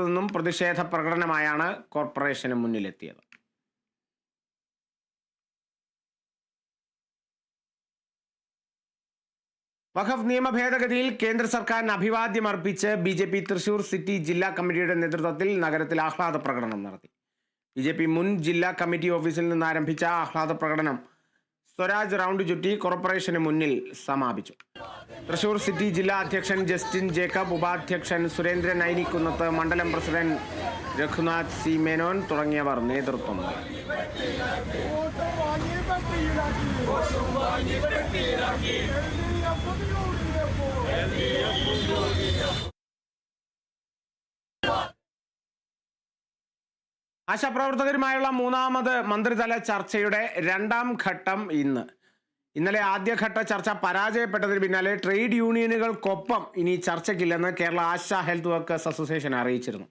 നിന്നും പ്രതിഷേധ പ്രകടനമായാണ് കോർപ്പറേഷന് മുന്നിലെത്തിയത്. വഖഫ് നിയമ ഭേദഗതിയിൽ കേന്ദ്ര സർക്കാരിന് അഭിവാദ്യം അർപ്പിച്ച് BJP തൃശൂർ സിറ്റി ജില്ലാ കമ്മിറ്റിയുടെ നേതൃത്വത്തിൽ നഗരത്തിൽ ആഹ്ലാദ പ്രകടനം നടത്തി. BJP മുൻ ജില്ലാ കമ്മിറ്റി ഓഫീസിൽ നിന്ന് ആരംഭിച്ച ആഹ്ലാദ പ്രകടനം സ്വരാജ് റൗണ്ട് ചുറ്റി കോർപ്പറേഷന് മുന്നിൽ സമാപിച്ചു. തൃശൂർ സിറ്റി ജില്ലാ അധ്യക്ഷൻ ജസ്റ്റിൻ ജേക്കബ്, ഉപാധ്യക്ഷൻ സുരേന്ദ്രൻ ഐനിക്കുന്നത്ത്, മണ്ഡലം പ്രസിഡന്റ് രഘുനാഥ് C. മേനോൻ തുടങ്ങിയവർ നേതൃത്വം നൽകി. ആശാപ്രവർത്തകരുമായുള്ള മൂന്നാമത് മന്ത്രിതല ചർച്ചയുടെ രണ്ടാം ഘട്ടം ഇന്നലെ ആദ്യഘട്ട ചർച്ച പരാജയപ്പെട്ടതിന് പിന്നാലെ ട്രേഡ് യൂണിയനുകൾക്കൊപ്പം ഇനി ചർച്ചയ്ക്കില്ലെന്ന് Kerala ASHA health workers association അറിയിച്ചിരുന്നു.